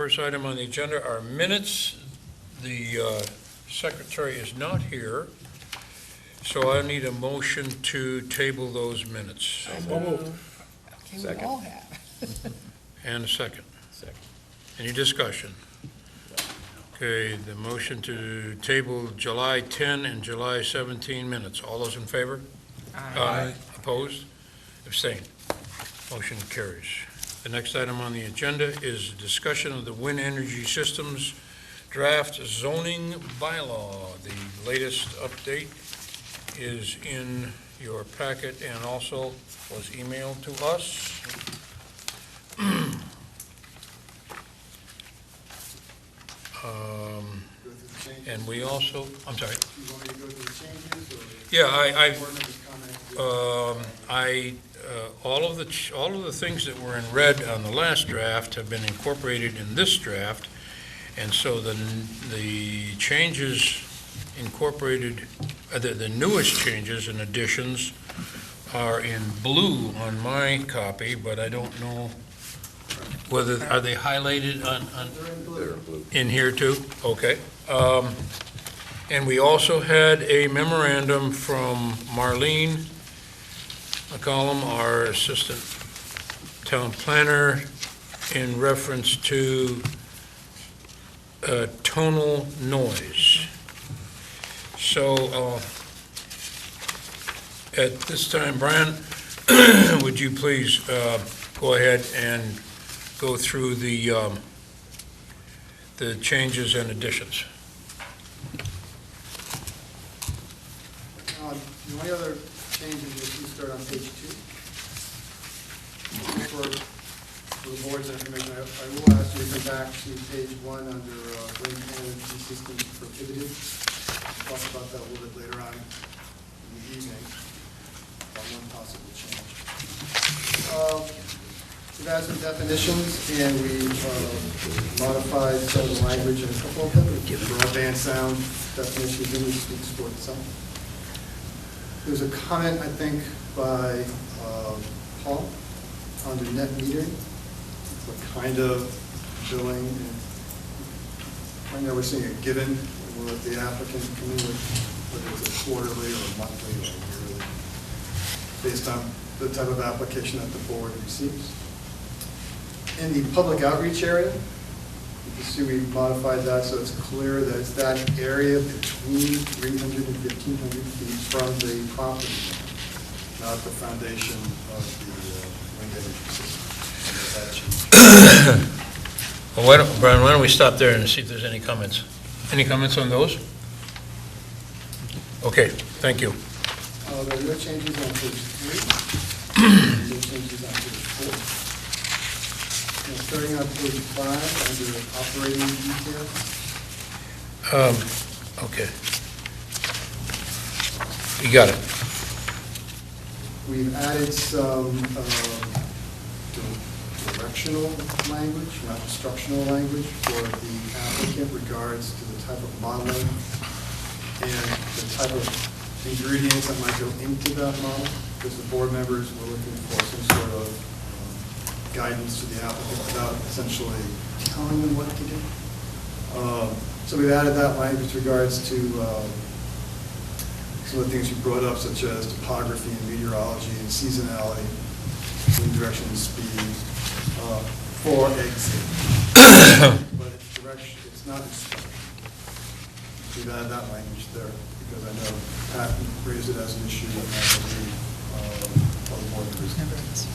first item on the agenda are minutes. The secretary is not here, so I need a motion to table those minutes. Okay, we Second. all have. And a second. Second. Any discussion? Okay, the motion to table July 10 and July 17 minutes. All those in favor? Aye. Opposed? Abstained? Motion carries. The next item on the agenda is discussion of the wind energy systems draft zoning bylaw. The latest update is in your packet and also was emailed to us. And we also, I'm sorry. You want me to go through the changes, or? Yeah, Board members' comments? all of the things that were in red on the last draft have been incorporated in this draft, and so the changes incorporated, the newest changes and additions are in blue on my copy, but I don't know whether, are they highlighted on, They're in blue. They're blue. in here too? Okay. And we also had a memorandum from Marlene McCollum, our assistant town planner, in reference to tonal noise. So at this time, Brian, would you please go ahead and go through the changes and additions? The only other changes is you start on page 2. For the board's information, I will ask you to come back to page 1 under wind energy systems prohibited. We'll talk about that a little bit later on in the evening, about one possible change. We've added some definitions, and we've modified some of the language in a couple of them. Broadband sound definitions, English speaks for itself. There's a comment, I think, by Paul under net metering, what kind of billing. Right now, we're seeing a given, we'll let the applicant come in with whether it's a quarterly or a monthly or yearly, based on the type of application that the board receives. In the public outreach area, you can see we modified that so it's clear that it's that area between 300 and 1,500 feet from the property line, not the foundation of the wind energy system. Well, Brian, why don't we stop there and see if there's any comments? Any comments on those? Okay, thank you. There are no changes on page 3. No changes on page 4. Now, starting on page 5, under operating details. Okay. You got it. We've added some directional language, not instructional language, for the applicant regards to the type of modeling and the type of ingredients that might go into that model, because the board members were looking for some sort of guidance to the applicant without essentially telling them what to do. So we've added that language with regards to some of the things you brought up, such as topography and meteorology and seasonality, wind direction and speed, for example. But it's direction, it's not instruction. We've added that language there because I know Pat raised it as an issue that I believe other board members.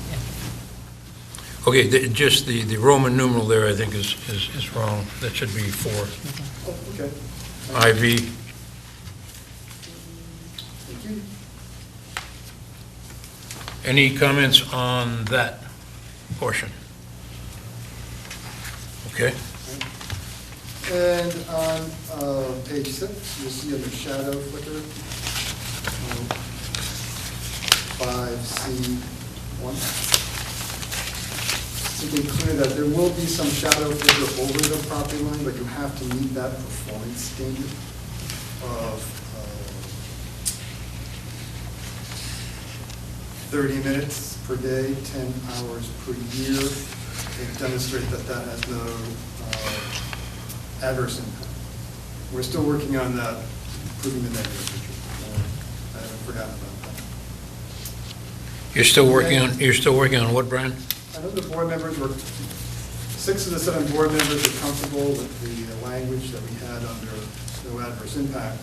Okay, just the Roman numeral there, I think, is wrong. That should be 4. Oh, okay. IV. Thank you. Any comments on that portion? Okay. And on page 6, you'll see under shadow flicker, 5C1. To be clear that there will be some shadow flicker over the property line, but you have to meet that performance standard of 30 minutes per day, 10 hours per year, and demonstrate that that has no adverse impact. We're still working on that, proving the negative, Richard. I haven't forgotten about that. You're still working on what, Brian? I know the board members were, 6 of the 7 board members are comfortable with the language that we had under no adverse impact.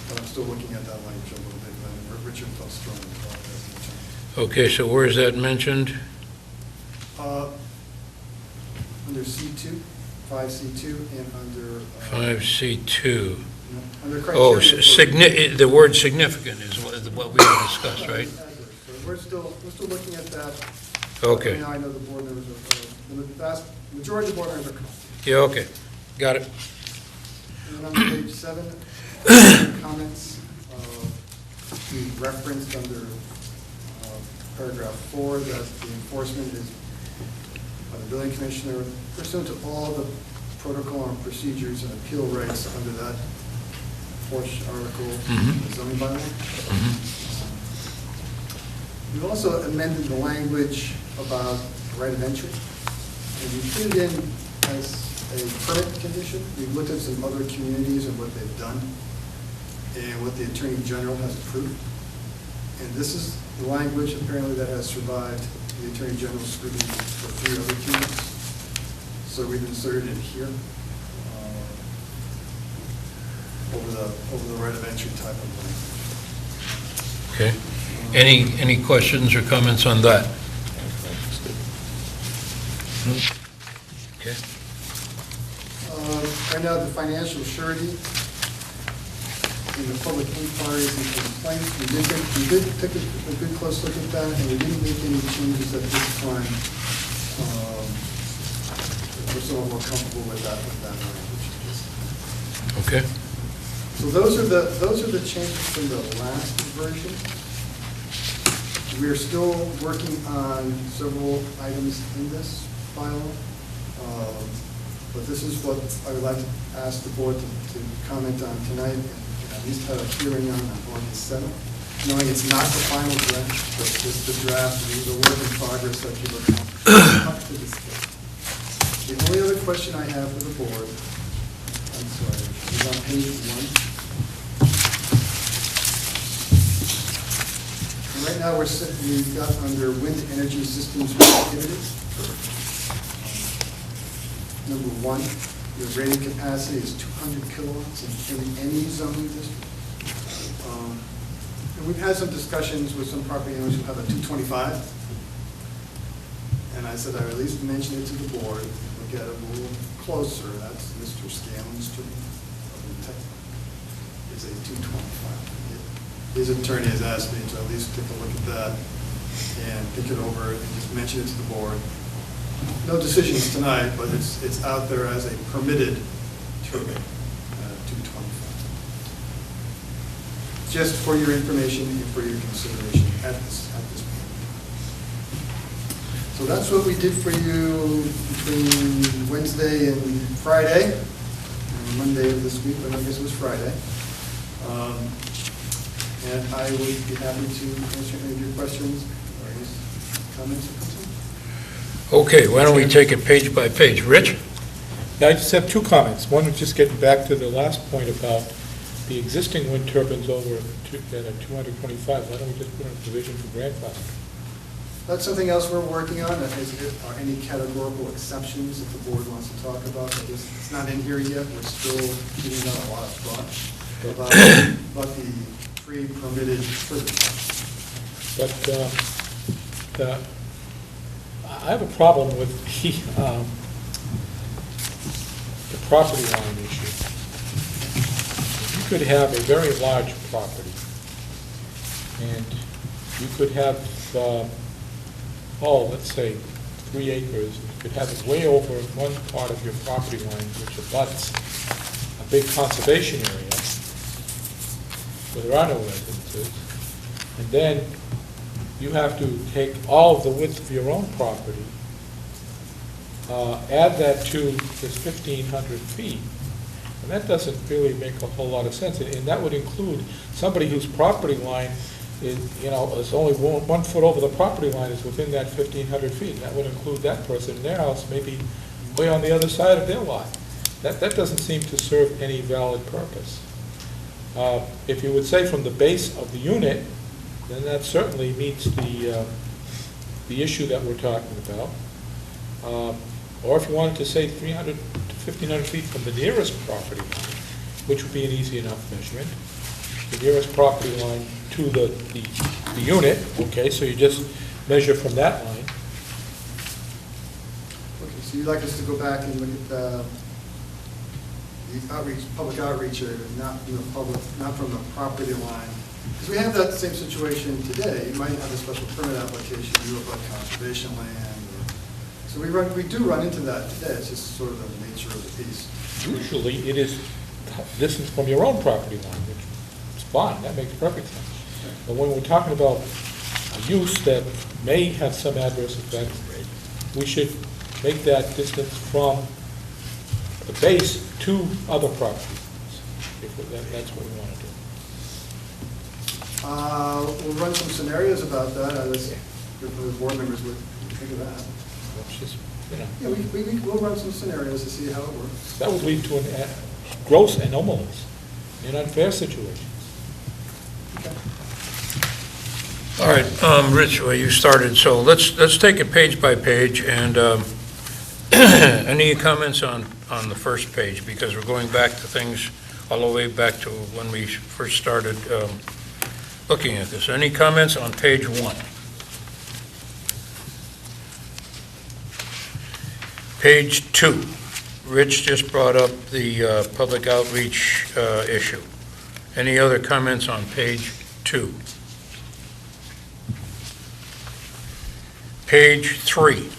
But I'm still looking at that language a little bit, and Richard felt strongly about that. Okay, so where is that mentioned? Under C2, 5C2, and under. 5C2. Under Oh, criteria. the word significant is what we discussed, right? So we're still looking at that. Okay. Right now, I know the board members are, the vast majority of the board members are comfortable. Yeah, okay. Got it. And then on page 7, comments, we referenced under paragraph 4 that the enforcement is by the building commissioner pursuant to all the protocol and procedures and appeal rights under that fourth article of the zoning bylaw. We've also amended the language about right of entry, and we put it in as a permit condition. We've looked at some other communities and what they've done, and what the Attorney General has approved. And this is the language apparently that has survived the Attorney General's scrutiny for 3 other communities. So we've inserted it here over the right of entry type of language. Okay. Any questions or comments on that? Okay. Right now, the financial surety in the public inquiries and complaints, we did take a good close look at that, and we didn't make any changes at this time. We're still more comfortable with that language. Okay. So those are the changes from the last version. We are still working on several items in this file, but this is what I would like to ask the board to comment on tonight, and at least have a hearing on August 7th, knowing it's not the final draft, but just the draft, and the work in progress that you look up to this case. The only other question I have for the board, I'm sorry, is on page 1. Right now, we've got under wind energy systems prohibited. Number 1, the rated capacity is 200 kilowatts in any zoning district. And we've had some discussions with some property owners who have a 225. And I said I would at least mention it to the board, look at it a little closer. That's Mr. Scanlon's street. It's a 225. His attorney has asked me to at least take a look at that and think it over and just mention it to the board. No decisions tonight, but it's out there as a permitted turbine, 225. Just for your information and for your consideration at this point. So that's what we did for you between Wednesday and Friday, or Monday of this week, but I guess it was Friday. And I would be happy to answer any of your questions or any comments or concerns. Okay, why don't we take it page by page? Rich? Yeah, I just have 2 comments. One was just getting back to the last point about the existing wind turbines over at a 225. Why don't we just put in a provision for grandfather? That's something else we're working on. Are any categorical exceptions that the board wants to talk about? It's not in here yet. We're still giving that a lot of thought about the pre-permitted turbines. But I have a problem with the property line issue. You could have a very large property, and you could have, let's say 3 acres. You could have it way over one part of your property line, which abuts a big conservation area, where there are no residences, and then you have to take all of the width of your own property, add that to this 1,500 feet, and that doesn't really make a whole lot of sense. And that would include somebody whose property line it's only 1 foot over the property line is within that 1,500 feet. And that would include that person in their house, maybe way on the other side of their lot. That doesn't seem to serve any valid purpose. If you would say from the base of the unit, then that certainly meets the issue that we're talking about. Or if you wanted to say 300 to 1,500 feet from the nearest property line, which would be an easy enough measurement, the nearest property line to the unit, okay, so you just measure from that line. Okay, so you'd like us to go back and look at the outreach, public outreach area, not from the public, not from the property line? Because we have that same situation today. You might have a special permit application, you have like conservation land. So we do run into that today. It's just sort of the nature of the beast. Usually it is distance from your own property line, which is fine, that makes perfect sense. But when we're talking about a use that may have some adverse effect, we should make that distance from the base to other property lines, that's what we want to do. We'll run some scenarios about that. The board members would think of that. It's just, Yeah, we'll run some scenarios to see how it works. that would lead to gross anomalies in unfair situations. Okay. All right, Rich, well, you started, so let's take it page by page, and any comments on the first page? Because we're going back to things all the way back to when we first started looking at this. Any comments on page 1? Page 2, Rich just brought up the public outreach issue. Any other comments on page 2? Page 3.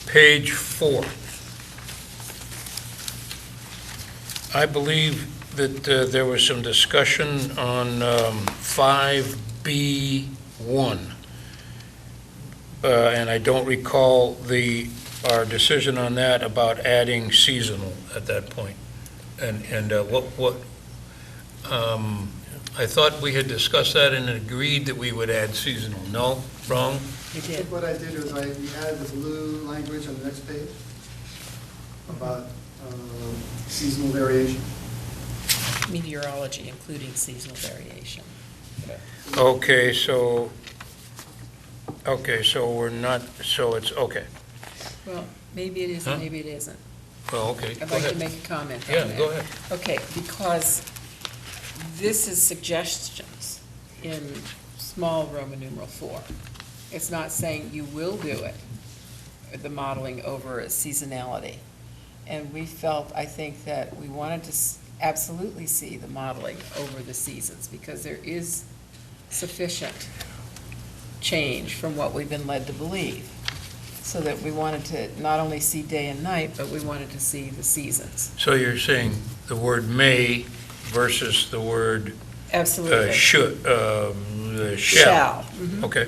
Page 4. I believe that there was some discussion on 5B1, and I don't recall our decision on that about adding seasonal at that point. And I thought we had discussed that and agreed that we would add seasonal. No? Wrong? We I did. think what I did was we added the blue language on the next page about seasonal variation. Meteorology, including seasonal variation. Okay, so we're not, so it's, okay. Well, maybe it is Huh? and maybe it isn't. Well, okay, I'd go like to ahead. make a comment on Yeah, that. go ahead. Okay, because this is suggestions in small Roman numeral 4. It's not saying you will do it, the modeling over seasonality. And we felt, I think, that we wanted to absolutely see the modeling over the seasons, because there is sufficient change from what we've been led to believe. So that we wanted to not only see day and night, but we wanted to see the seasons. So you're saying the word may versus the word Absolutely. should, shall? Shall. Mhm. Okay.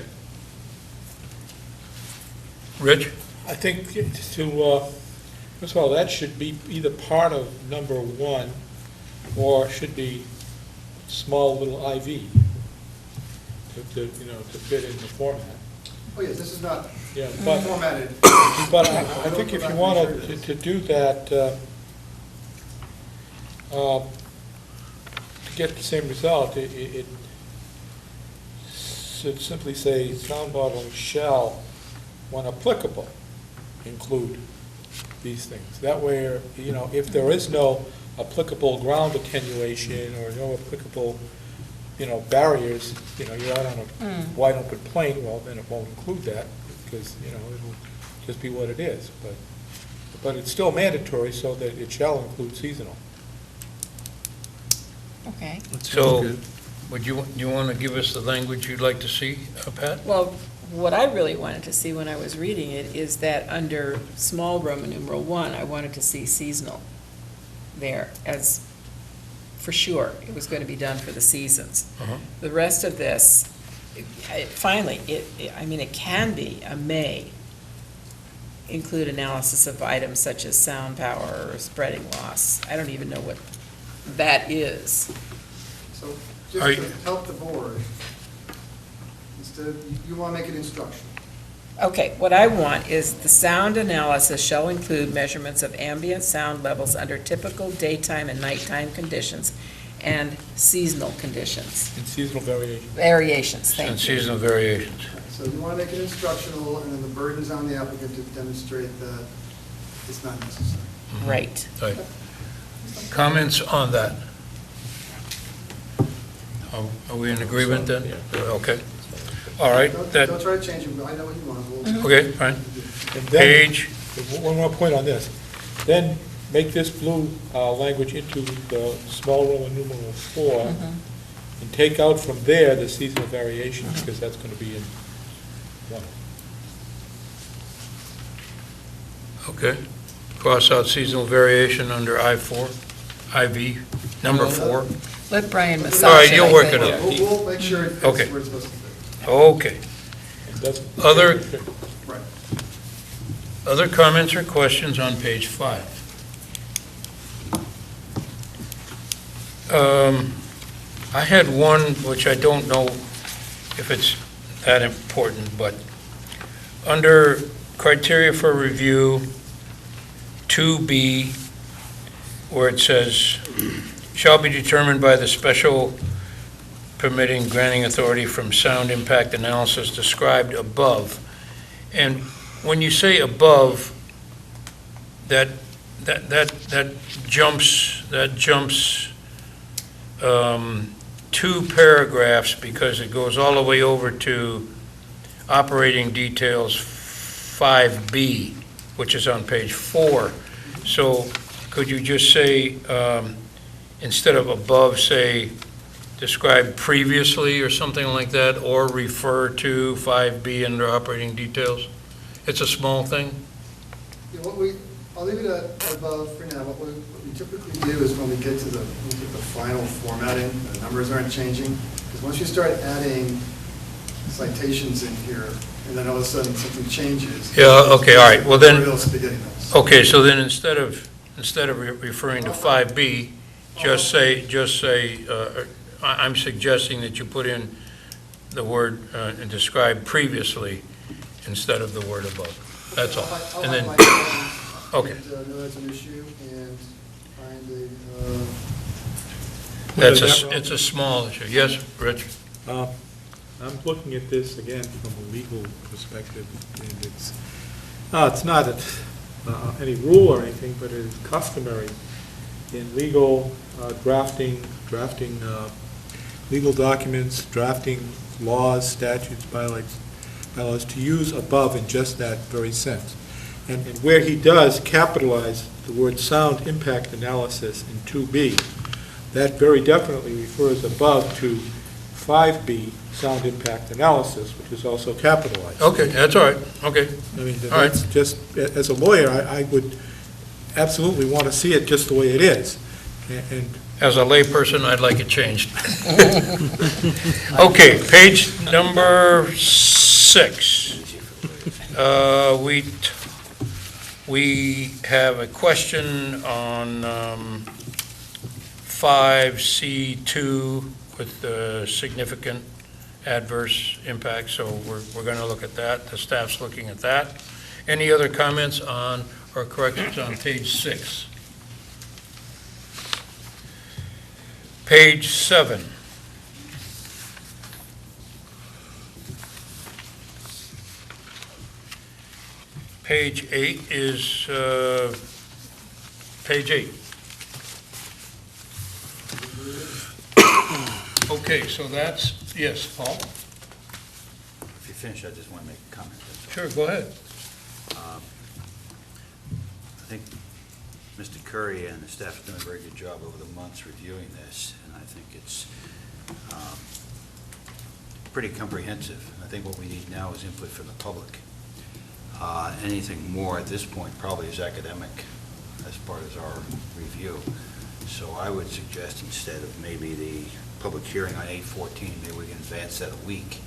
Rich? I think first of all, that should be either part of number 1 or should be small little IV to fit in the format. Oh, yes, this is not Yeah, but formatted. I think if you wanted to do that, to get the same result, it should simply say sound modeling shall, when applicable, include these things. That way, if there is no applicable ground attenuation or no applicable, barriers, you're out on a wide open plain, well, then it won't include that, because, it'll just be what it is. But it's still mandatory, so that it shall include seasonal. Okay. So, would you want to give us the language you'd like to see, Pat? Well, what I really wanted to see when I was reading it is that under small Roman numeral 1, I wanted to see seasonal there as, for sure, it was going to be done for the seasons. Uh-huh. The rest of this, finally, it can be a may. include analysis of items such as sound power or spreading loss. I don't even know what that is. So Are just to you- help the board, instead of, you want to make it instructional. Okay, what I want is the sound analysis shall include measurements of ambient sound levels under typical daytime and nighttime conditions and seasonal conditions. In seasonal variation. Variations, And thank you. seasonal variations. So you want to make it instructional, and then the burden's on the applicant to demonstrate that it's not necessary. Right. Right. Comments on that? Are we in agreement then? Okay. All right, Don't that, try to change it, but I know what you want. We'll- okay, fine. And then- Page, One more point on this. Then make this blue language into the small Roman numeral 4, and take out from there the seasonal variation, because that's going to be in 1. okay. Cross out seasonal variation under I-4, IV, number 4. Let Brian All right, massage it, you'll I work think. it out. We'll make sure it fits Okay. where it's supposed to fit. Okay. It doesn't- Other- Right. Other comments or questions on page 5? I had one, which I don't know if it's that important, but under criteria for review, 2B, where it says, shall be determined by the special permitting granting authority from sound impact analysis described above. And when you say above, that jumps 2 paragraphs, because it goes all the way over to operating details 5B, which is on page 4. So could you just say, instead of above, say, described previously or something like that, or refer to 5B under operating details? It's a small thing. Yeah, I'll leave it at above for now. What we typically do is when we get to the final formatting, the numbers aren't changing. Because once you start adding citations in here, and then all of a sudden something changes. Yeah, okay, all right, well then- Everybody else will be getting those. Okay, so then instead of referring to 5B, just say, I'm suggesting that you put in the word and describe previously instead of the word above. That's all. I'll And have then, my okay, know that's an issue and find it's a small issue. Yes, Rich? I'm looking at this again from a legal perspective, and it's not any rule or anything, but it is customary in legal drafting legal documents, drafting laws, statutes, bylaws, to use above in just that very sense. And where he does capitalize the word sound impact analysis in 2B, that very definitely refers above to 5B, sound impact analysis, which is also capitalized. Okay, that's all right, okay. I mean, All right. that's just, as a lawyer, I would absolutely want to see it just the way it is. And As a layperson, I'd like it changed. Okay, page number 6. We have a question on 5C2 with the significant adverse impact, so we're going to look at that. The staff's looking at that. Any other comments on, or corrections on page 6? Page 7. Page 8 is, page 8. Okay, so that's, yes, Paul? If you finish, I just want to make a comment. Sure, go ahead. I think Mr. Curry and the staff have done a very good job over the months reviewing this, and I think it's pretty comprehensive. I think what we need now is input from the public. Anything more at this point probably is academic as part of our review. So I would suggest instead of maybe the public hearing on 8/14, maybe we can advance that a week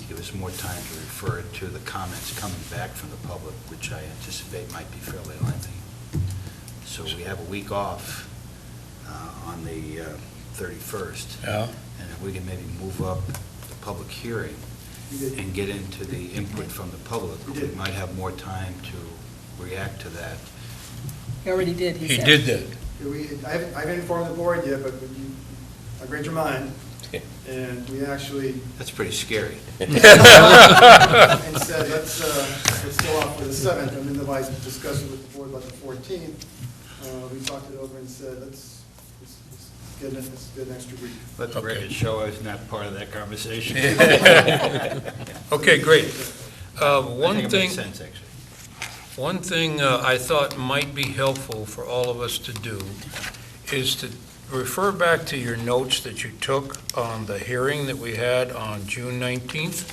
to give us more time to refer it to the comments coming back from the public, which I anticipate might be fairly lengthy. So we have a week off on the 31st. Yeah. And if we can maybe move up the public hearing We did. and get into the input from the public, We we did. might have more time to react to that. He already did, he He said. did that. I haven't informed the board yet, but I read your mind, and we actually, That's pretty scary. and said, let's go off for the 7th. I'm in the vice discussion with the board about the 14th. We talked it over and said, let's get an extra week. Let the Okay. record show I was not part of that conversation. Okay, great. I One think it thing. makes sense, actually. One thing I thought might be helpful for all of us to do is to refer back to your notes that you took on the hearing that we had on June 19th.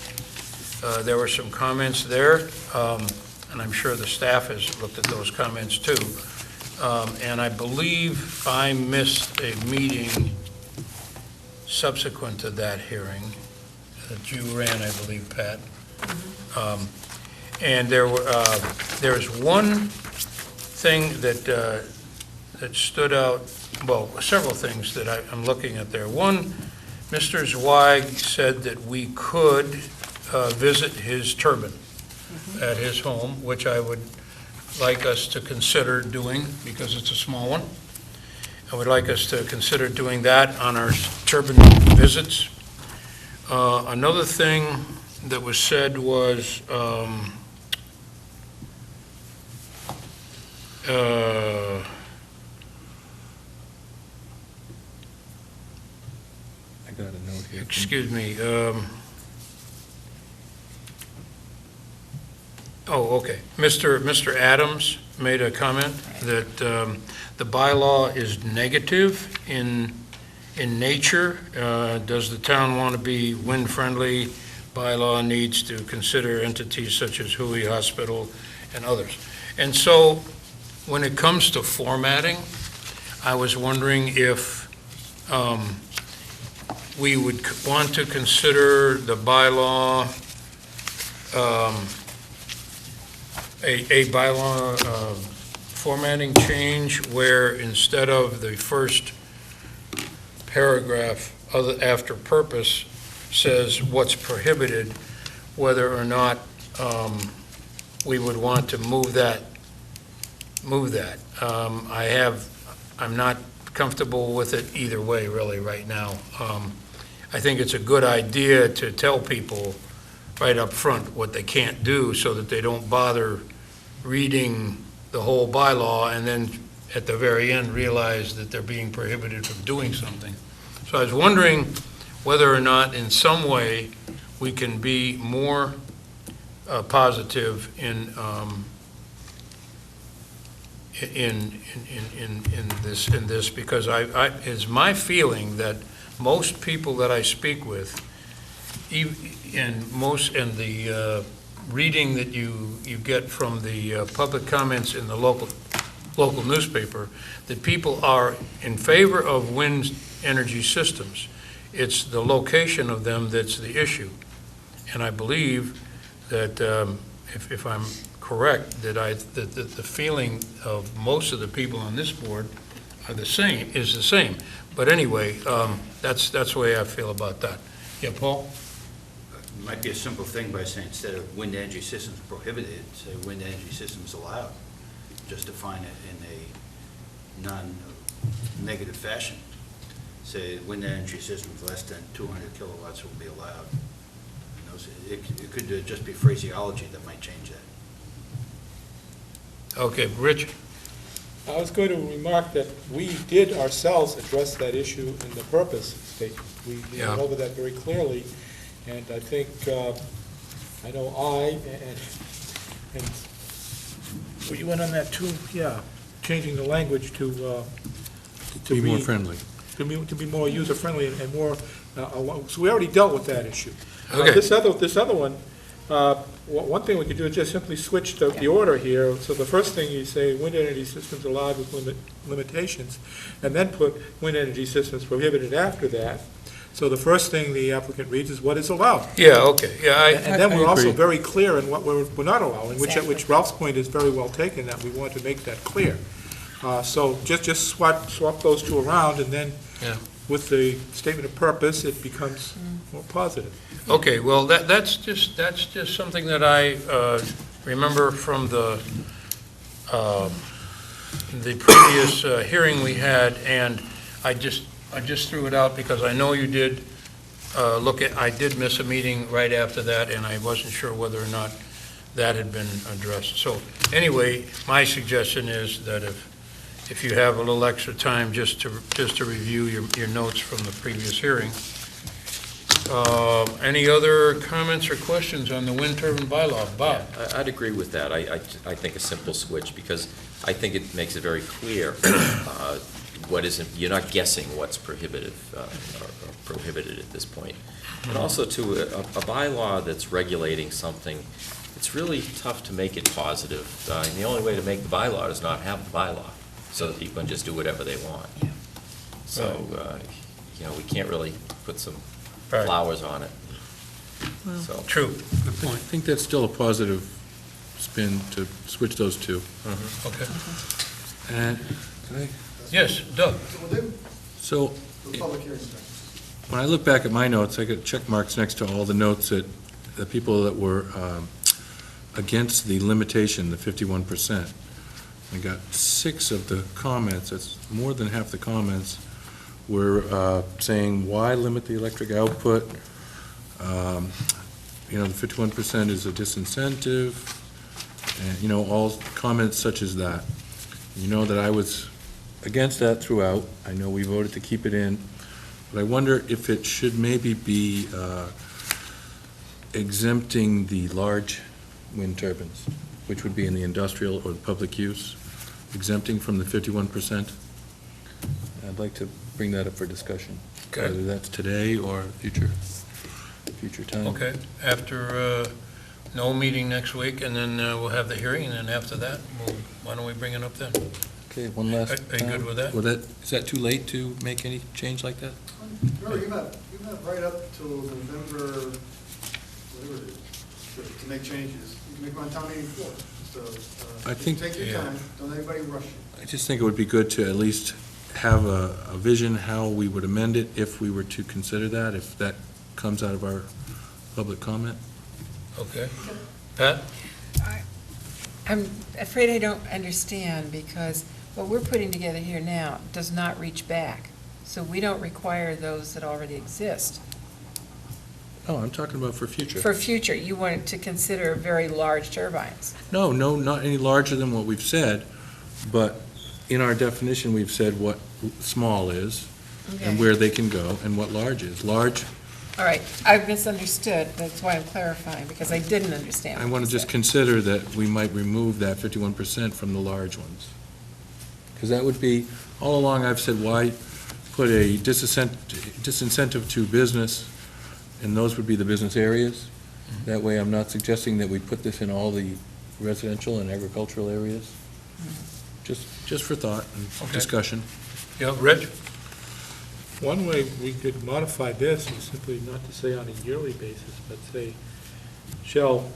There were some comments there, and I'm sure the staff has looked at those comments too. And I believe I missed a meeting subsequent to that hearing that you ran, I believe, Pat. And there's one thing that stood out, well, several things that I'm looking at there. One, Mr. Zweig said that we could visit his turbine at his home, which I would like us to consider doing, because it's a small one. I would like us to consider doing that on our turbine visits. Another thing that was said was, I got a note here. excuse me, okay. Mr. Adams made a comment that the bylaw is negative in nature. Does the town want to be wind-friendly? Bylaw needs to consider entities such as Hui Hospital and others. And so, when it comes to formatting, I was wondering if we would want to consider the bylaw, a bylaw formatting change where instead of the first paragraph after purpose says what's prohibited, whether or not we would want to move that. I'm not comfortable with it either way, really, right now. I think it's a good idea to tell people right up front what they can't do so that they don't bother reading the whole bylaw and then at the very end realize that they're being prohibited from doing something. So I was wondering whether or not in some way we can be more positive in this, because it's my feeling that most people that I speak with, and the reading that you get from the public comments in the local newspaper, that people are in favor of wind energy systems. It's the location of them that's the issue. And I believe that, if I'm correct, that the feeling of most of the people on this board is the same. But anyway, that's the way I feel about that. Yeah, Paul? It might be a simple thing by saying instead of wind energy systems prohibited, say wind energy systems allowed. Just define it in a non-negative fashion. Say wind energy systems less than 200 kilowatts will be allowed. It could just be phraseology that might change that. Okay, Rich? I was going to remark that we did ourselves address that issue in the purpose statement. We Yeah. went over that very clearly, and I think, I know and well, you went on that too, yeah, changing the language to Be more read- friendly. to be more user-friendly and more, so we already dealt with that issue. Okay. This other one, one thing we could do is just simply switch the order here. So the first thing you say, wind energy systems allowed with limitations, and then put wind energy systems prohibited after that. So the first thing the applicant reads is what is allowed. Yeah, okay, yeah, And then we're I also agree. very clear in what we're not allowing, which Exactly. Ralph's point is very well taken, that we want to make that clear. So just swap those two around, and then Yeah. with the statement of purpose, it becomes more positive. okay, well, that's just something that I remember from the previous hearing we had, and I just threw it out because I know you did I did miss a meeting right after that, and I wasn't sure whether or not that had been addressed. So anyway, my suggestion is that if you have a little extra time just to review your notes from the previous hearing. Any other comments or questions on the wind turbine bylaw? Bob? I'd agree with that. I think a simple switch, because I think it makes it very clear what isn't, you're not guessing what's prohibited at this point. And also, to a bylaw that's regulating something, it's really tough to make it positive. And the only way to make the bylaw is not have the bylaw, so that people can just do whatever they want. So, we can't really put some Right. flowers on it. So, True. Good point. I think that's still a positive spin to switch those two. Okay. And, Yes, Doug? We'll do so, the public hearing. when I look back at my notes, I got check marks next to all the notes that the people that were against the limitation, the 51%. I got 6 of the comments, that's more than half the comments, were saying, why limit the electric output? The 51% is a disincentive, and, all comments such as that. You know that I was against that throughout. I know we voted to keep it in, but I wonder if it should maybe be exempting the large wind turbines, which would be in the industrial or the public use, exempting from the 51%. I'd like to bring that up for discussion, Okay. whether that's today or future time. Okay, after, no meeting next week, and then we'll have the hearing, and then after that, why don't we bring it up then? Okay, one last. Are you good with that? Is that too late to make any change like that? Remember, you have right up till November, whatever it is, to make changes. You can make them on town meeting floor. So, I think- take your Yeah. time, don't anybody rush you. I just think it would be good to at least have a vision how we would amend it if we were to consider that, if that comes out of our public comment. Okay. Pat? I'm afraid I don't understand, because what we're putting together here now does not reach back. So we don't require those that already exist. Oh, I'm talking about for future. For future, you wanted to consider very large turbines. No, not any larger than what we've said, but in our definition, we've said what small is and Okay. where they can go and what large is. Large, All right, I've misunderstood, that's why I'm clarifying, because I didn't understand. I what want to you just said. consider that we might remove that 51% from the large ones. Because that would be, all along I've said, why put a disincentive to business, and those would be the business areas. That way, I'm not suggesting that we put this in all the residential and agricultural areas. Just for thought and Okay. discussion. Yeah, Rich? One way we could modify this is simply not to say on a yearly basis, but say, shall.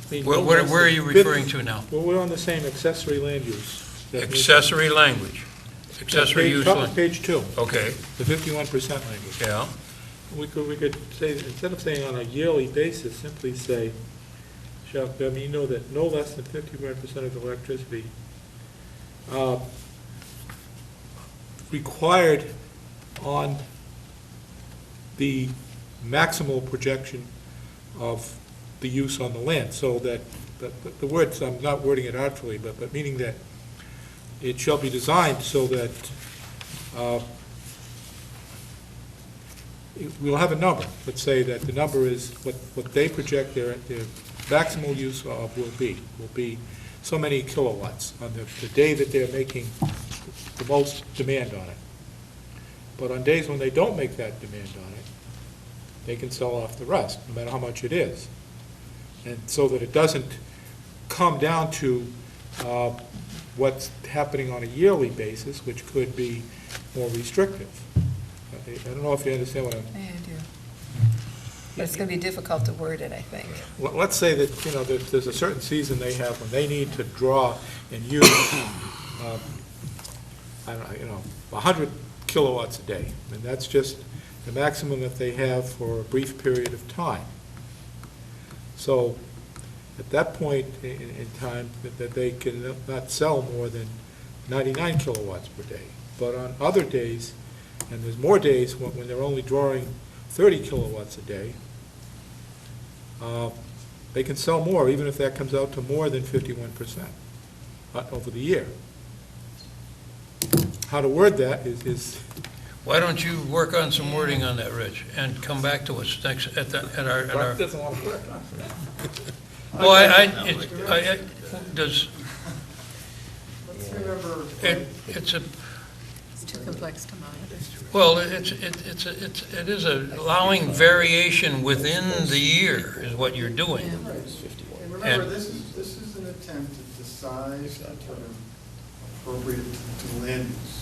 I mean, no Where less are than you 50 referring to now? Well, we're on the same accessory land use. That means- Accessory language. Accessory Page- use. top of Page 2, Okay, the 51% language. yeah, We could say, instead of saying on a yearly basis, simply say, shall, that no less than 51% of electricity required on the maximal projection of the use on the land, so that, the words, I'm not wording it artfully, but meaning that it shall be designed so that we'll have a number. Let's say that the number is what they project their maximal use of will be so many kilowatts on the day that they're making the most demand on it. But on days when they don't make that demand on it, they can sell off the rest, no matter how much it is. And so that it doesn't come down to what's happening on a yearly basis, which could be more restrictive. I don't know if you understand what I'm, I do. But it's going to be difficult to word it, I think. let's say that, you know, there's a certain season they have when they need to draw and use, I don't know, you know, 100 kilowatts a day. And that's just the maximum that they have for a brief period of time. So at that point in time, that they can not sell more than 99 kilowatts per day. But on other days, and there's more days when they're only drawing 30 kilowatts a day, they can sell more, even if that comes out to more than 51% over the year. How to word that is Why don't you work on some wording on that, Rich, and come back to us next, at our, Frank doesn't want to work on it. well, does, Let's remember, it's a, It's too complex to monitor. well, it is allowing variation within the year is what you're doing. and remember, this is an attempt to size the term appropriate to land use.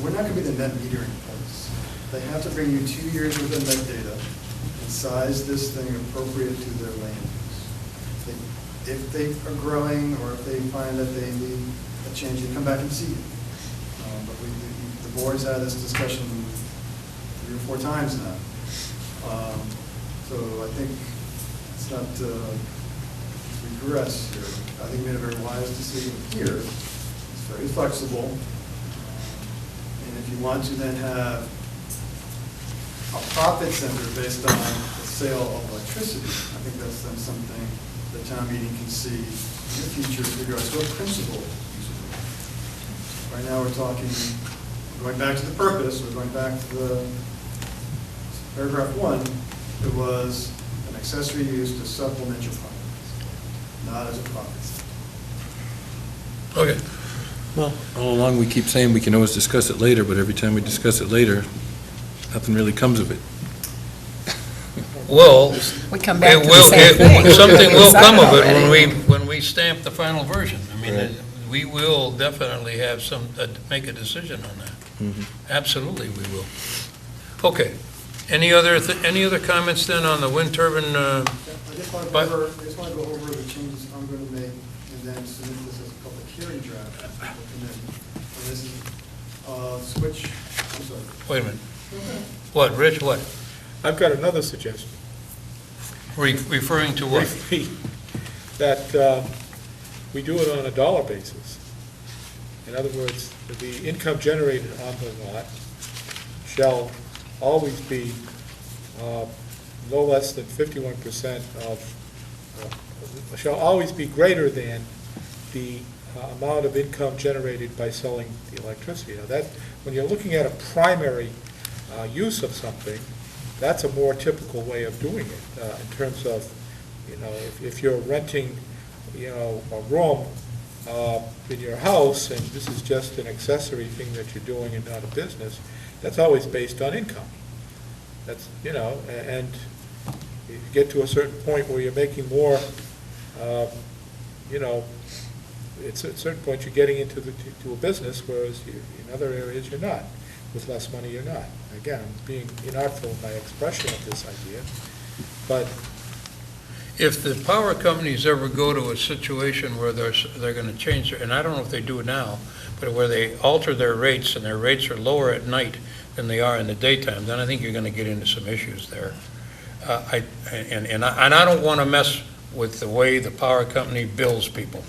We're not going to be the net metering place. They have to bring you 2 years worth of net data and size this thing appropriate to their land use. If they are growing, or if they find that they need a change, they come back and see it. But the board's had this discussion 3 or 4 times now. So I think it's not regress here. I think we made a very wise decision here. It's very flexible. And if you want to then have a profit center based on the sale of electricity, I think that's then something the town meeting can see in the future with regards to a principal use of it. Right now, we're talking, going back to the purpose, we're going back to the paragraph 1, it was an accessory use to supplement your profit, not as a profit center. Okay. Well, all along, we keep saying we can always discuss it later, but every time we discuss it later, nothing really comes of it. Well, We come back to it the will, same thing. something will come of it Already. when we stamp the final version. I mean, Right. we will definitely have make a decision on that. Mhm. Absolutely, we will. Okay. Any other comments then on the wind turbine? I just want to But- go over the changes I'm going to make, and then submit this as a public hearing draft. And this is, switch, I'm sorry. Wait a minute. What, Rich, what? I've got another suggestion. Referring to what? That we do it on a dollar basis. In other words, the income generated on the lot shall always be no less than 51% shall always be greater than the amount of income generated by selling the electricity. Now that, when you're looking at a primary use of something, that's a more typical way of doing it, in terms of, you know, if you're renting, you know, a room in your house, and this is just an accessory thing that you're doing and not a business, that's always based on income. That's, you know, and you get to a certain point where you're making more, you know, at a certain point, you're getting into to a business, whereas in other areas, you're not. With less money, you're not. Again, I'm being inartful in my expression of this idea, but If the power companies ever go to a situation where they're going to change their, and I don't know if they do it now, but where they alter their rates and their rates are lower at night than they are in the daytime, then I think you're going to get into some issues there. And I don't want to mess with the way the power company bills people.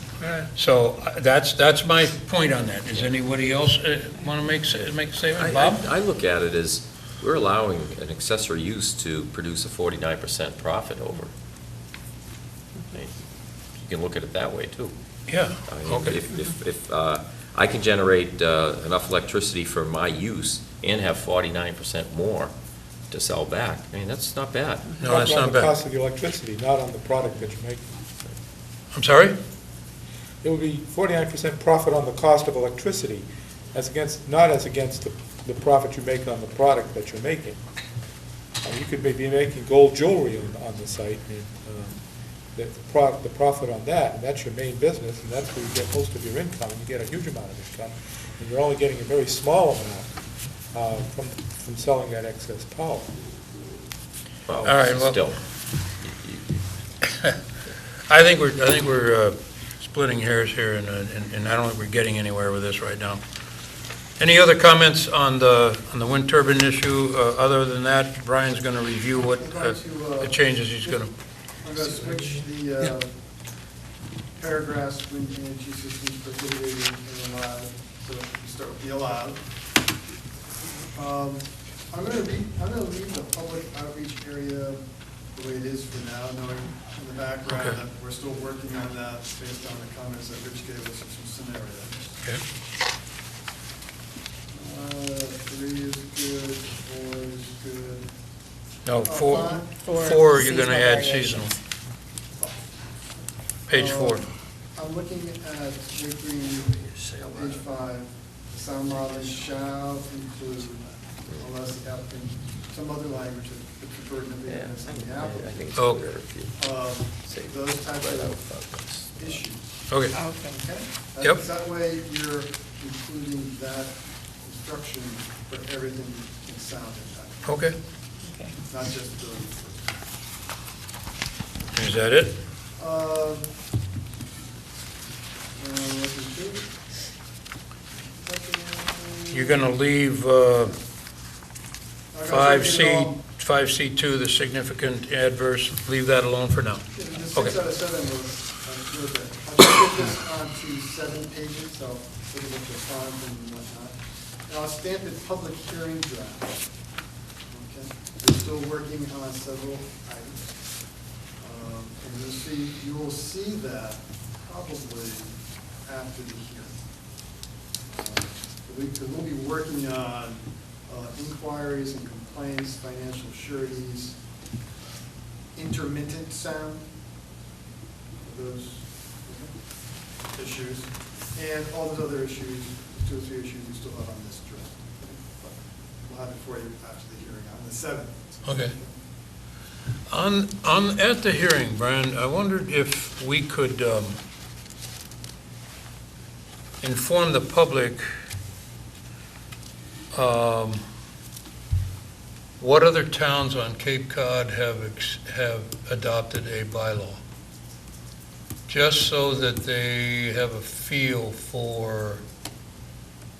So that's my point on that. Does anybody else want to make a statement? Bob? I look at it as, we're allowing an accessory use to produce a 49% profit over. I mean, you can look at it that way, too. Yeah, I mean, okay. if I can generate enough electricity for my use and have 49% more to sell back, I mean, that's not bad. No, that's on not the bad. cost of the electricity, not on the product that you're making. I'm sorry? It would be 49% profit on the cost of electricity, not as against the profit you make on the product that you're making. You could be making gold jewelry on the site, and the profit on that, and that's your main business, and that's where you get most of your income, and you get a huge amount of income, and you're only getting a very small amount from selling that excess power. Well, All right, well- still, I think we're splitting hairs here, and I don't think we're getting anywhere with this right now. Any other comments on the wind turbine issue? Other than that, Brian's going to review what the changes he's going to, I'm going to switch the paragraphs when energy systems prohibited and allowed, so we start with the allowed. I'm going to leave the public outreach area the way it is for now, knowing in the background Okay. that we're still working on that based on the comments that Rich gave us of some scenarios. okay? 3 is good, 4 is good. No, Five. four, you're going to seasonal add variations. seasonal. Page 4. I'm looking at page 5, sound modeling shall include, unless the applicant, some other language that puts the burden of yeah, evidence on the I applicant. think it's Oh. clear if you say Those types right out of front, that's- issues, Okay, Okay. okay? Yep. That way you're including that instruction for everything in sound impact, okay. Okay. not just the. Is that it? You're going to leave 5C2, the significant adverse, leave that alone for now? The 6 Okay. out of 7 was good. I'll get this onto 7 pages, so look at the font and whatnot. And I'll stamp it public hearing draft. Okay, we're still working on several items. And you will see that probably after the hearing. We'll be working on inquiries and complaints, financial sureties, intermittent sound, those issues, and all those other issues, 2 or 3 issues we still have on this draft. But we'll have it for you after the hearing on the 7th. Okay. At the hearing, Brian, I wondered if we could inform the public what other towns on Cape Cod have adopted a bylaw, just so that they have a feel for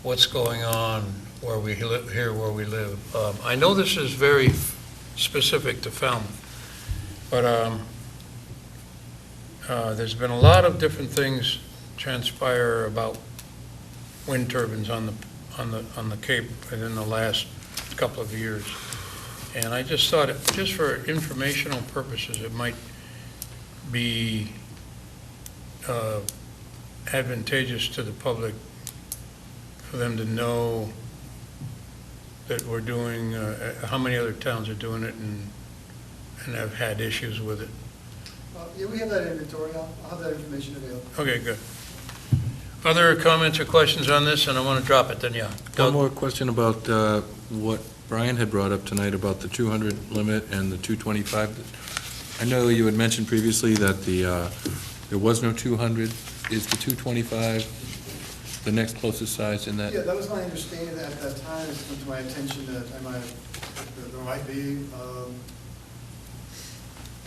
what's going on where we live, here where we live. I know this is very specific to Falmouth, but there's been a lot of different things transpire about wind turbines on the Cape within the last couple of years. And I just thought, just for informational purposes, it might be advantageous to the public for them to know that we're doing, how many other towns are doing it and have had issues with it. Yeah, we have that inventory. I'll have that information available. Okay, good. Other comments or questions on this? And I want to drop it, then, yeah. One Doug? more question about what Brian had brought up tonight about the 200 limit and the 225. I know you had mentioned previously that there was no 200. Is the 225 the next closest size in that? Yeah, that was my understanding at that time. It's come to my attention that there might be,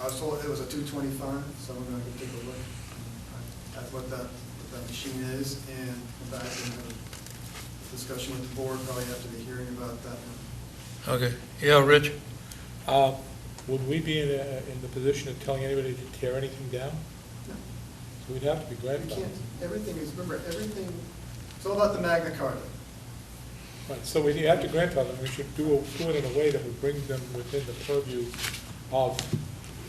I was told it was a 225, so I'm going to take a look at what that machine is and come back and have a discussion with the board probably after the hearing about that one. Okay. Yeah, Rich? Would we be in the position of telling anybody to tear anything down? No. So we'd have to be You grandfathered. can't, everything is, remember, everything, it's all about the Magna Carta. Right, so we have to grandfather them. We should do it in a way that would bring them within the purview of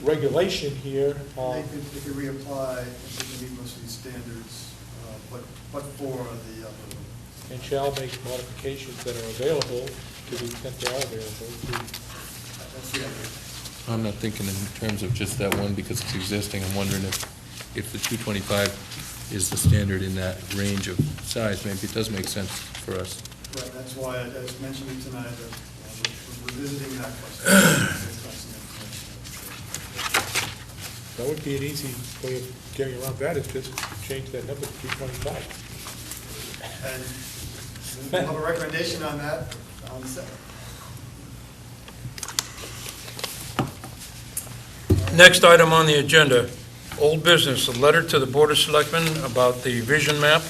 regulation here. They could reapply if they can meet most of these standards, but for the other one. And shall make modifications that are available to the extent they are available. That's the idea. I'm not thinking in terms of just that one because it's existing. I'm wondering if the 225 is the standard in that range of size, maybe it does make sense for us. Right, that's why I was mentioning tonight that we're visiting that question. That would be an easy way of getting around that, is just change that number to 225. And we'll have a recommendation on that. on the 7th. Next item on the agenda, old business, a letter to the Board of Selectmen about the vision map.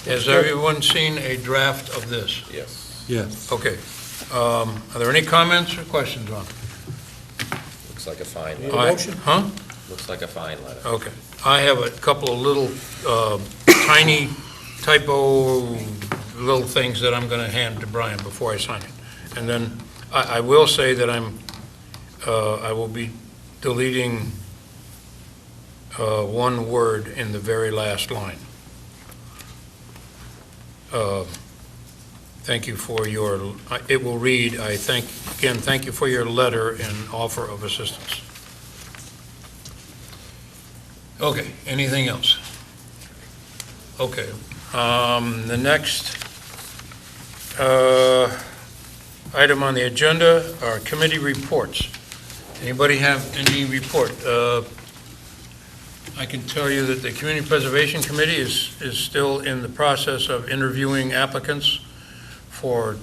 Has everyone seen a draft of this? Yes. Yes. Okay. Are there any comments or questions on it? Looks like a fine Need a letter. motion? Huh? Looks like a fine letter. Okay. I have a couple of little tiny typo little things that I'm going to hand to Brian before I sign it. And then I will say that I will be deleting one word in the very last line. Thank you for your, it will read, thank you for your letter and offer of assistance. Okay, anything else? Okay, the next item on the agenda are committee reports. Anybody have any report? I can tell you that the Community Preservation Committee is still in the process of interviewing applicants for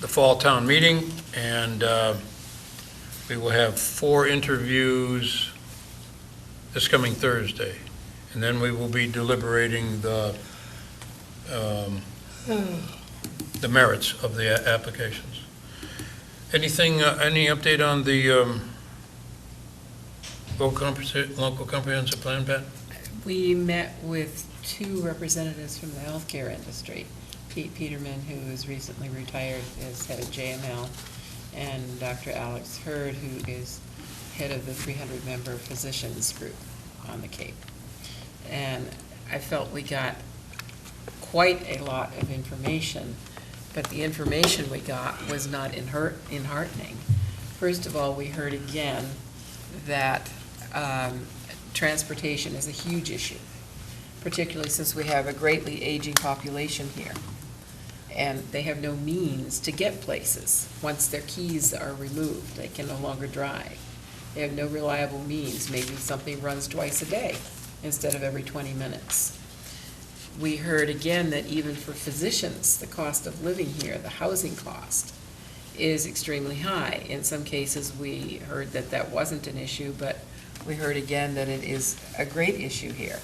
the fall town meeting, and we will have 4 interviews this coming Thursday, and then we will be deliberating the merits of the applications. Anything, any update on the local comprehensive plan, Pat? We met with 2 representatives from the healthcare industry. Pete Peterman, who is recently retired as head of JML, and Dr. Alex Hurd, who is head of the 300-member physicians group on the Cape. And I felt we got quite a lot of information, but the information we got was not enheartening. First of all, we heard again that transportation is a huge issue, particularly since we have a greatly aging population here. And they have no means to get places. Once their keys are removed, they can no longer drive. They have no reliable means. Maybe something runs twice a day instead of every 20 minutes. We heard again that even for physicians, the cost of living here, the housing cost, is extremely high. In some cases, we heard that that wasn't an issue, but we heard again that it is a great issue here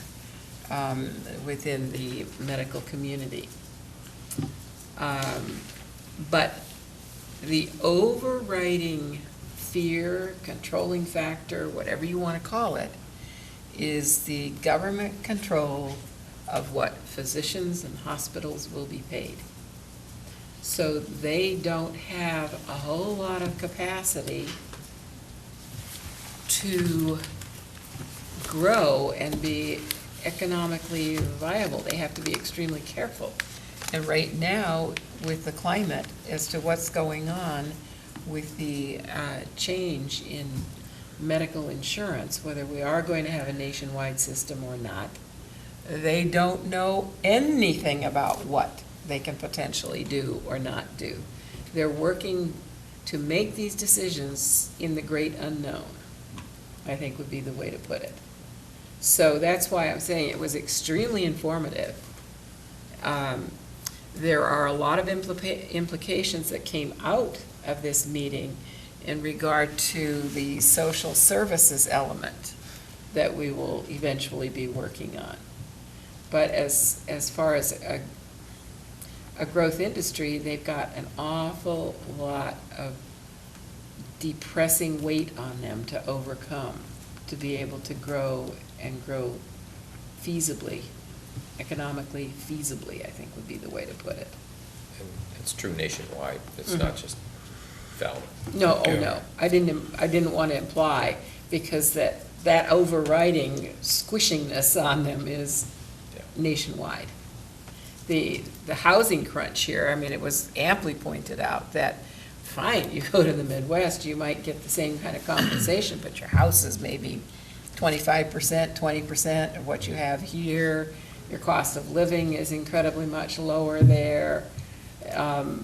within the medical community. But the overriding fear, controlling factor, whatever you want to call it, is the government control of what physicians and hospitals will be paid. So they don't have a whole lot of capacity to grow and be economically viable. They have to be extremely careful. And right now, with the climate, as to what's going on with the change in medical insurance, whether we are going to have a nationwide system or not, they don't know anything about what they can potentially do or not do. They're working to make these decisions in the great unknown, I think would be the way to put it. So that's why I'm saying it was extremely informative. There are a lot of implications that came out of this meeting in regard to the social services element that we will eventually be working on. But as far as a growth industry, they've got an awful lot of depressing weight on them to overcome, to be able to grow and grow feasibly, economically feasibly, I think would be the way to put it. And it's true nationwide, it's not just Falmouth. No, oh Yeah. no, I didn't want to imply, because that overriding squishingness on them is Yeah. nationwide. The housing crunch here, I mean, it was amply pointed out that, fine, you go to the Midwest, you might get the same kind of compensation, but your house is maybe 25%, 20% of what you have here. Your cost of living is incredibly much lower there,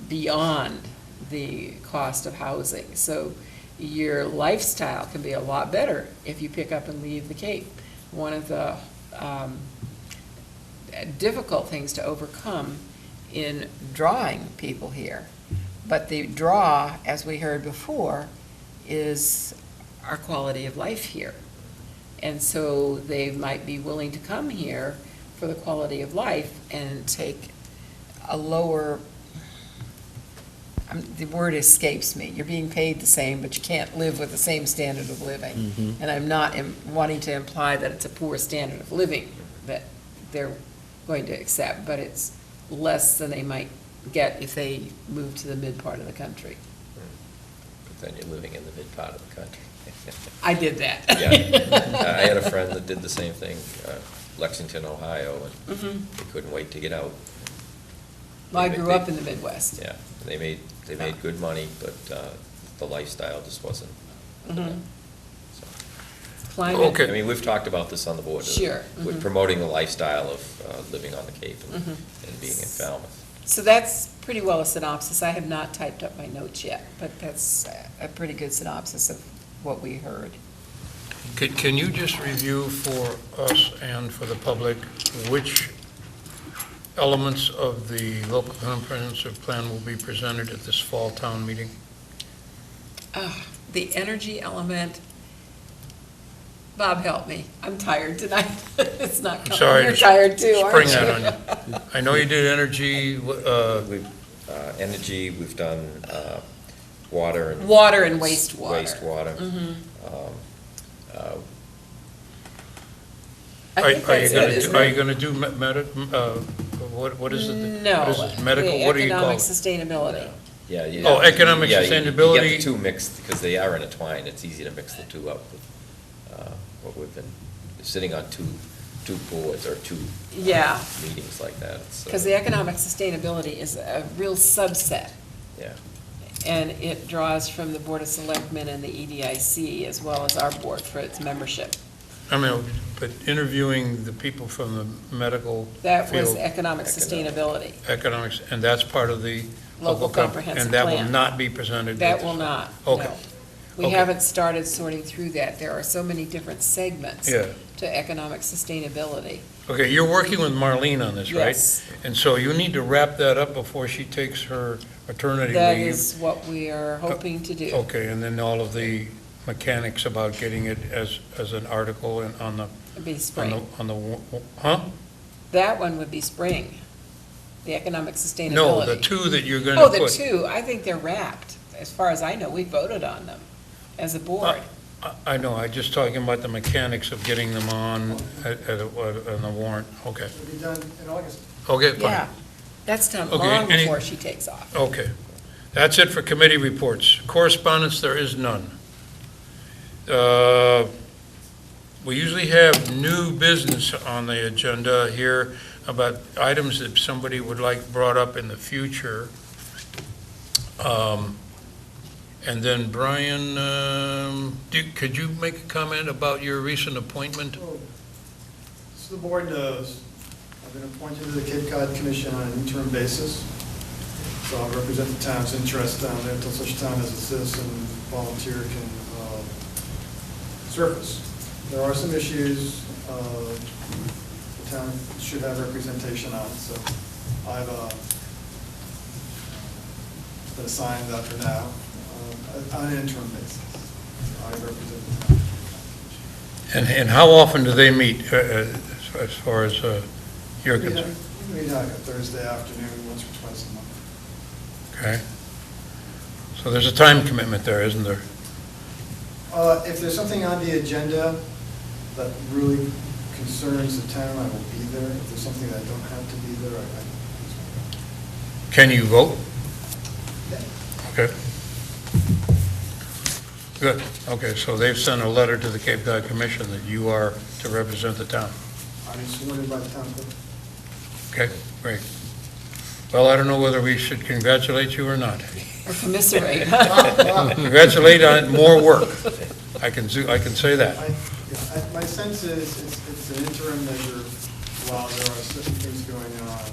beyond the cost of housing. So your lifestyle can be a lot better if you pick up and leave the Cape. One of the difficult things to overcome in drawing people here But the draw, as we heard before, is our quality of life here. And so they might be willing to come here for the quality of life and take a lower, the word escapes me. You're being paid the same, but you can't live with the same standard of living. And I'm not wanting to imply that it's a poor standard of living that they're going to accept, but it's less than they might get if they move to the mid part of the country. But then you're living in the mid part of the country. I did that. Yeah. I had a friend that did the same thing, Lexington, Ohio, and Mhm. they couldn't wait to get out. Well, I grew up in the Midwest. Yeah, they made good money, but the lifestyle just wasn't for them. Mhm. So, Climate. Okay. I mean, we've talked about this on the board. Sure, With mhm. promoting the lifestyle of living on the Cape and Mhm. and being in Falmouth. So that's pretty well a synopsis. I have not typed up my notes yet, but that's a pretty good synopsis of what we heard. Can you just review for us and for the public which elements of the local comprehensive plan will be presented at this fall town meeting? The energy element, Bob, help me. I'm tired tonight. It's not coming. Sorry You're to tired too, aren't you? Spring that on you. I know you did energy, We've, energy, we've done water and. Water and wastewater. Wastewater. Mhm. Um, uh, I think that's it, isn't Are you it? gonna do what is it? No. What is this, medical, what do you call Economic it? sustainability. Yeah. you Oh, have to- economic yeah, You get sustainability. the two mixed, because they are intertwined, it's easy to mix the two up. What we've been, sitting on two boards or two Yeah. meetings like that. It's, Because the economic sustainability is a real subset, Yeah, and it draws from the Board of Selectmen and the EDIC, as well as our board for its membership. I mean, but interviewing the people from the medical That was field, economic Economic. sustainability. economics, and that's part of the Local comprehensive And that will plan. not be presented? That at will this- not, Okay. no. We Okay. haven't started sorting through that. There are so many different segments Yeah. to economic sustainability. Okay, you're working with Marlene on this, right? Yes. And so you need to wrap that up before she takes her maternity leave. That is what we are hoping to do. Okay, and then all of the mechanics about getting it as an article and on the, It'd be spring. huh? That one would be spring, the economic sustainability. No, the two that you're gonna Oh, put. the two, I think they're wrapped. As far as I know, we voted on them as a board. I know, I'm just talking about the mechanics of getting them on on the warrant. Okay, It'll be done in August. okay, fine. Yeah, that's done Okay, long any- before she takes off. Okay. That's it for committee reports. Correspondence, there is none. We usually have new business on the agenda here about items that somebody would like brought up in the future. And then Brian, could you make a comment about your recent appointment? So the board knows, I've been appointed to the Cape Cod Commission on an interim basis. So I'll represent the town's interest down there until such time as a citizen volunteer can surface. There are some issues the town should have representation on, so I've been assigned that for now on an interim basis. I represent the town. And how often do they meet, as far as you're concerned? We meet like a Thursday afternoon, once or twice a month. Okay. So there's a time commitment there, isn't there? If there's something on the agenda that really concerns the town, I will be there. If there's something that I don't have to be there, I Can you vote? Yeah. Okay. Good. Okay, so they've sent a letter to the Cape Cod Commission that you are to represent the town. I'm sworn in by the town clerk. Okay, great. Well, I don't know whether we should congratulate you or not. Or commiserate. Congratulate on more work. I can say that. My sense is it's an interim measure while there are certain things going on.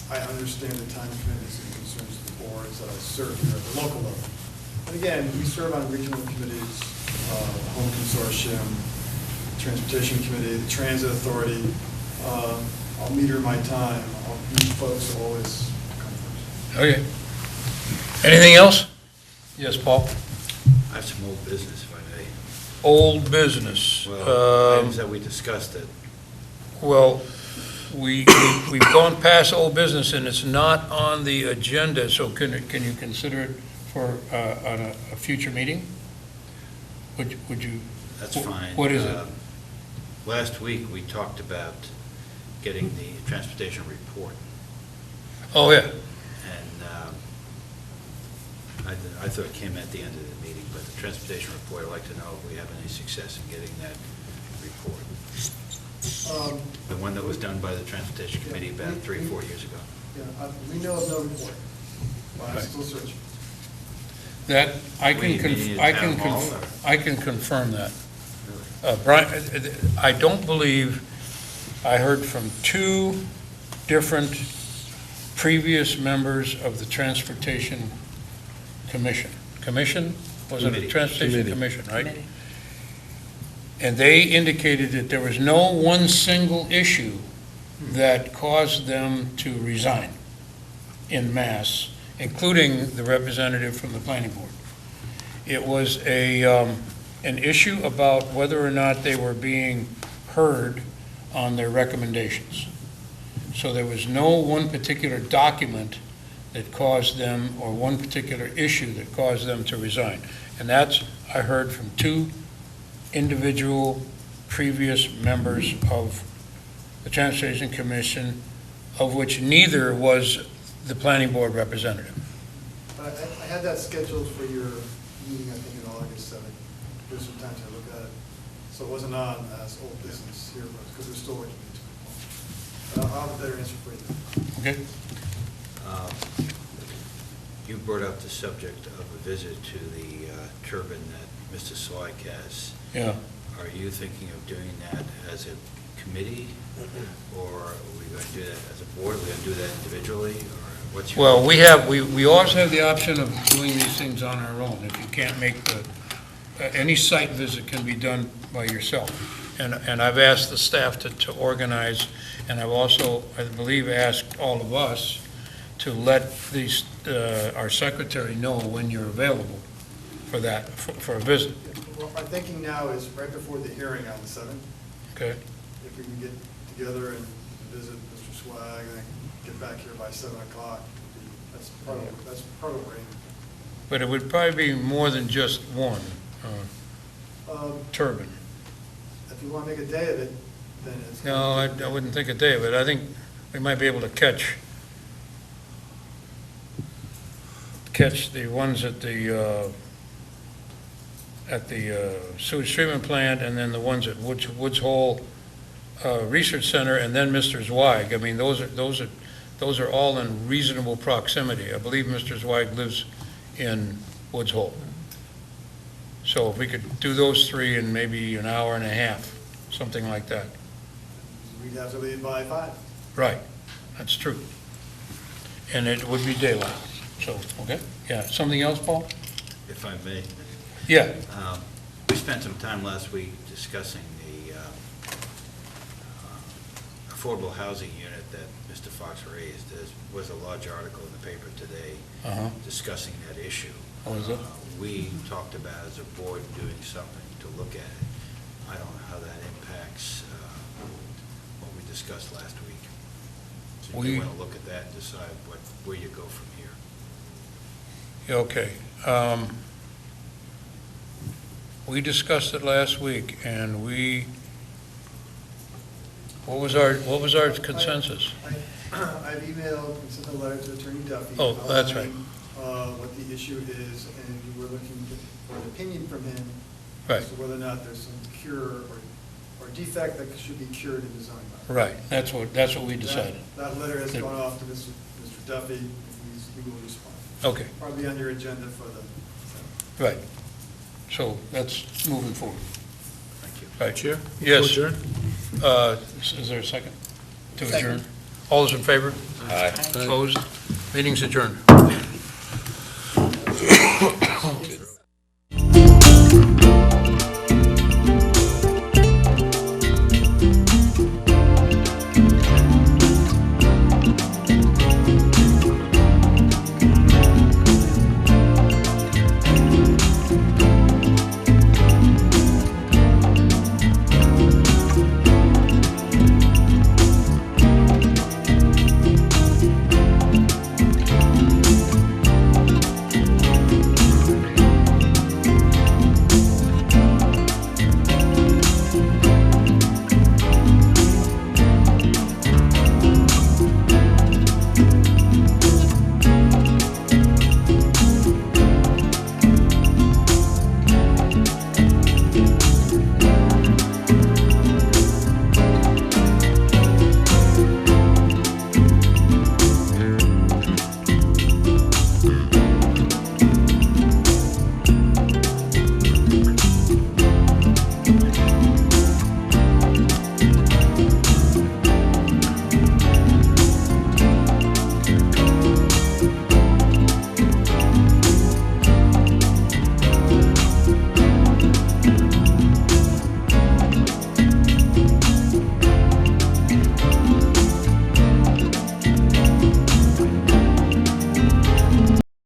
I understand the time commitments and concerns of the boards that I serve here at the local level. And again, we serve on regional committees, Home Consortium, Transportation Committee, the Transit Authority. I'll meter my time. These folks will always come first. Okay. Anything else? Yes, Paul? I have some old business, if I may. Old business. Well, items that we discussed that, Well, we've gone past old business, and it's not on the agenda, so can you consider it for, on a future meeting? Would you? that's fine. What is it? Last week, we talked about getting the transportation report, Oh, yeah. and I thought it came at the end of the meeting, but the transportation report, I'd like to know if we have any success in getting that report. The one that was done by the Transportation Committee about 3 or 4 years ago. Yeah, we know of no report. Well, I'm still searching. That, I We can, need I a can, town hall, I can confirm that. Really? Brian, I don't believe, I heard from 2 different previous members of the Transportation Commission. Commission? Was it a Committee. Transportation Committee. Commission, right? Committee. And they indicated that there was no one single issue that caused them to resign in mass, including the representative from the planning board. It was an issue about whether or not they were being heard on their recommendations. So there was no one particular document that caused them, or one particular issue that caused them to resign. And that's, I heard from 2 individual previous members of the Transportation Commission, of which neither was the planning board representative. But I had that scheduled for your meeting, I think, in August 7th. There's some time to look at it. So it wasn't on as old business here, because we're still working into it. But I'll have a better answer for you. Okay? You brought up the subject of a visit to the turbine that Mr. Swank has. Yeah. Are you thinking of doing that as a committee, or are we going to do that as a board? Are we going to do that individually, or what's your? Well, we always have the option of doing these things on our own. If you can't make any site visit can be done by yourself. And I've asked the staff to organize, and I've also, I believe, asked all of us to let our secretary know when you're available for that, for a visit, Well, my thinking now is right before the hearing on the 7th, okay? if we can get together and visit Mr. Swag and then get back here by 7 o'clock, that's part of what we're aiming. But it would probably be more than just one turbine. If you want to make a day of it, then it's. No, I wouldn't think a day of it. I think we might be able to catch the ones at the sewage treatment plant, and then the ones at Woods Hole Research Center, and then Mr. Zweig. I mean, those are all in reasonable proximity. I believe Mr. Zweig lives in Woods Hole. So if we could do those 3 in maybe an hour and a half, something like that. We'd have to leave by 5. Right, that's true. And it would be daylight, so, okay, yeah. Something else, Paul? If I may. Yeah, We spent some time last week discussing the affordable housing unit that Mr. Fox raised. There was a large article in the paper today uh-huh. discussing that issue. Oh, is it? We talked about, as a board, doing something to look at it. I don't know how that impacts what we discussed last week. So you We- want to look at that and decide where you go from here. Yeah, okay. We discussed it last week, and what was our consensus? I've emailed and sent a letter to Attorney Duffy. Oh, that's right. outlining, what the issue is, and we're looking for an opinion from him. Right. As to whether or not there's some cure or defect that should be cured in the zoning bylaw. Right, that's what we decided. That letter has Good. gone off to Mr. Duffy, and he will respond. Okay, Probably on your agenda for the. right. So that's moving forward. Thank you. Right. Chair? Yes. Adjourn? Is there a second to Second. adjourn? All those in favor? Aye. Opposed? Meeting's adjourned.